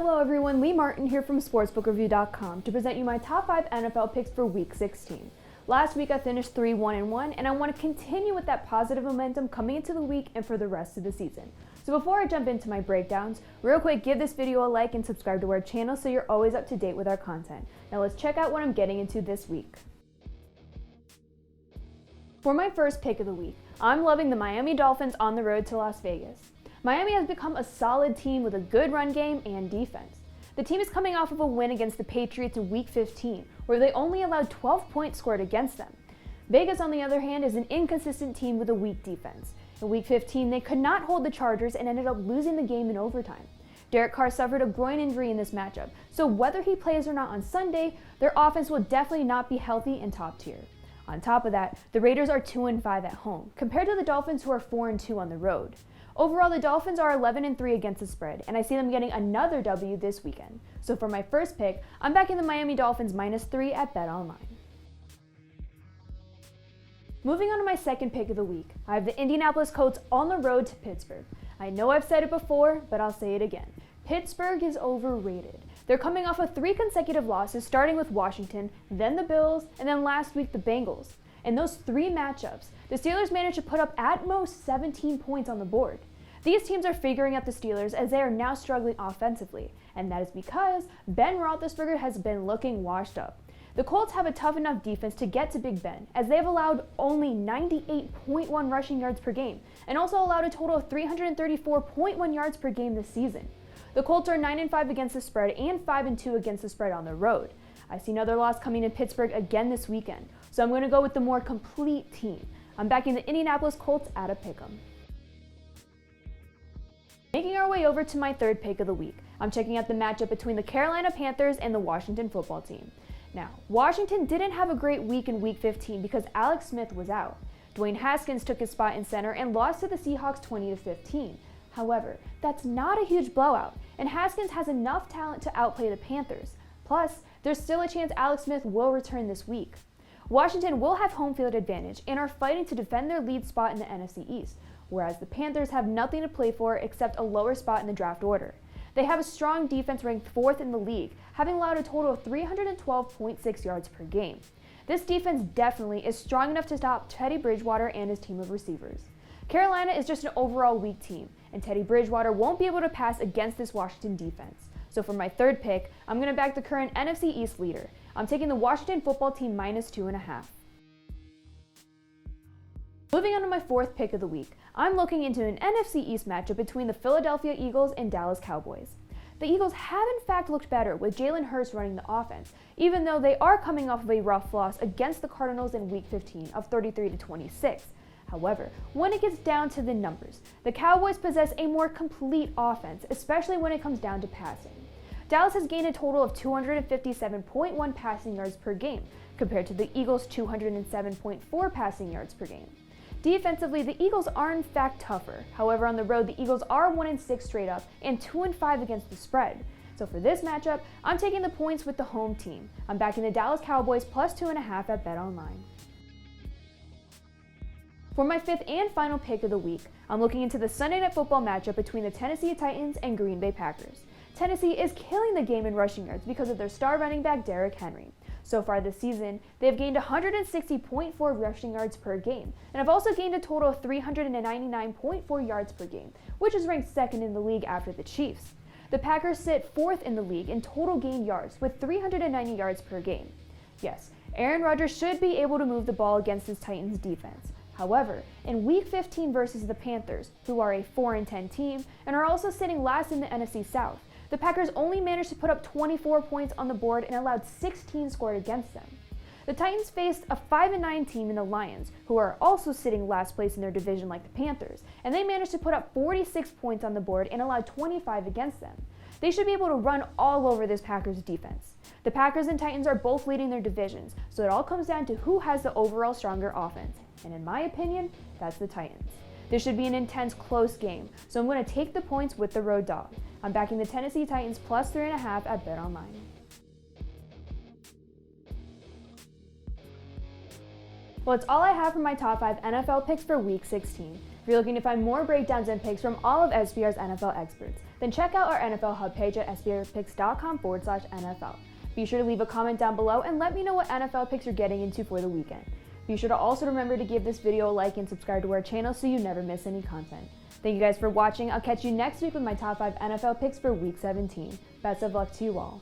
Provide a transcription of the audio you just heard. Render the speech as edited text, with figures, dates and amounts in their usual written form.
Hello everyone, Lee Martin here from sportsbookreview.com to present you my top 5 NFL picks for Week 16. Last week I finished 3-1-1 and I want to continue with that positive momentum coming into the week and for the rest of the season. So before I jump into my breakdowns, real quick give this video a like and subscribe to our channel so you're always up to date with our content. Now let's check out what I'm getting into this week. For my first pick of the week, I'm loving the Miami Dolphins on the road to Las Vegas. Miami has become a solid team with a good run game and defense. The team is coming off of a win against the Patriots in Week 15, where they only allowed 12 points scored against them. Vegas, on the other hand, is an inconsistent team with a weak defense. In Week 15, they could not hold the Chargers and ended up losing the game in overtime. Derek Carr suffered a groin injury in this matchup, so whether he plays or not on Sunday, their offense will definitely not be healthy and top tier. On top of that, the Raiders are 2-5 at home, compared to the Dolphins who are 4-2 on the road. Overall, the Dolphins are 11-3 against the spread, and I see them getting another W this weekend. So for my first pick, I'm backing the Miami Dolphins -3 at BetOnline. Moving on to my second pick of the week, I have the Indianapolis Colts on the road to Pittsburgh. I know I've said it before, but I'll say it again. Pittsburgh is overrated. They're coming off of 3 consecutive losses, starting with Washington, then the Bills, and then last week the Bengals. In those 3 matchups, the Steelers managed to put up at most 17 points on the board. These teams are figuring out the Steelers as they are now struggling offensively, and that is because Ben Roethlisberger has been looking washed up. The Colts have a tough enough defense to get to Big Ben, as they have allowed only 98.1 rushing yards per game, and also allowed a total of 334.1 yards per game this season. The Colts are 9-5 against the spread and 5-2 against the spread on the road. I see another loss coming in Pittsburgh again this weekend, so I'm going to go with the more complete team. I'm backing the Indianapolis Colts at a pick'em. Making our way over to my third pick of the week, I'm checking out the matchup between the Carolina Panthers and the Washington football team. Now, Washington didn't have a great week in Week 15 because Alex Smith was out. Dwayne Haskins took his spot in center and lost to the Seahawks 20-15. However, that's not a huge blowout, and Haskins has enough talent to outplay the Panthers. Plus, there's still a chance Alex Smith will return this week. Washington will have home field advantage and are fighting to defend their lead spot in the NFC East, whereas the Panthers have nothing to play for except a lower spot in the draft order. They have a strong defense ranked 4th in the league, having allowed a total of 312.6 yards per game. This defense definitely is strong enough to stop Teddy Bridgewater and his team of receivers. Carolina is just an overall weak team, and Teddy Bridgewater won't be able to pass against this Washington defense. So for my third pick, I'm going to back the current NFC East leader. I'm taking the Washington football team -2.5. Moving on to my fourth pick of the week, I'm looking into an NFC East matchup between the Philadelphia Eagles and Dallas Cowboys. The Eagles have in fact looked better with Jalen Hurts running the offense, even though they are coming off of a rough loss against the Cardinals in Week 15 of 33-26. However, when it gets down to the numbers, the Cowboys possess a more complete offense, especially when it comes down to passing. Dallas has gained a total of 257.1 passing yards per game, compared to the Eagles' 207.4 passing yards per game. Defensively, the Eagles are in fact tougher. However, on the road, the Eagles are 1-6 straight up and 2-5 against the spread. So for this matchup, I'm taking the points with the home team. I'm backing the Dallas Cowboys +2.5 at BetOnline. For my fifth and final pick of the week, I'm looking into the Sunday Night Football matchup between the Tennessee Titans and Green Bay Packers. Tennessee is killing the game in rushing yards because of their star running back Derrick Henry. So far this season, they have gained 160.4 rushing yards per game, and have also gained a total of 399.4 yards per game, which is ranked 2nd in the league after the Chiefs. The Packers sit 4th in the league in total gained yards with 390 yards per game. Yes, Aaron Rodgers should be able to move the ball against this Titans defense. However, in Week 15 versus the Panthers, who are a 4-10 team and are also sitting last in the NFC South, the Packers only managed to put up 24 points on the board and allowed 16 scored against them. The Titans faced a 5-9 team in the Lions, who are also sitting last place in their division like the Panthers, and they managed to put up 46 points on the board and allowed 25 against them. They should be able to run all over this Packers defense. The Packers and Titans are both leading their divisions, so it all comes down to who has the overall stronger offense. And in my opinion, that's the Titans. This should be an intense, close game, so I'm going to take the points with the road dog. I'm backing the Tennessee Titans +3.5 at BetOnline. Well, it's all I have for my top 5 NFL picks for Week 16. If you're looking to find more breakdowns and picks from all of SBR's NFL experts, then check out our NFL Hub page at sbrpicks.com/NFL. Be sure to leave a comment down below and let me know what NFL picks you're getting into for the weekend. Be sure to also remember to give this video a like and subscribe to our channel so you never miss any content. Thank you guys for watching. I'll catch you next week with my top 5 NFL picks for Week 17. Best of luck to you all.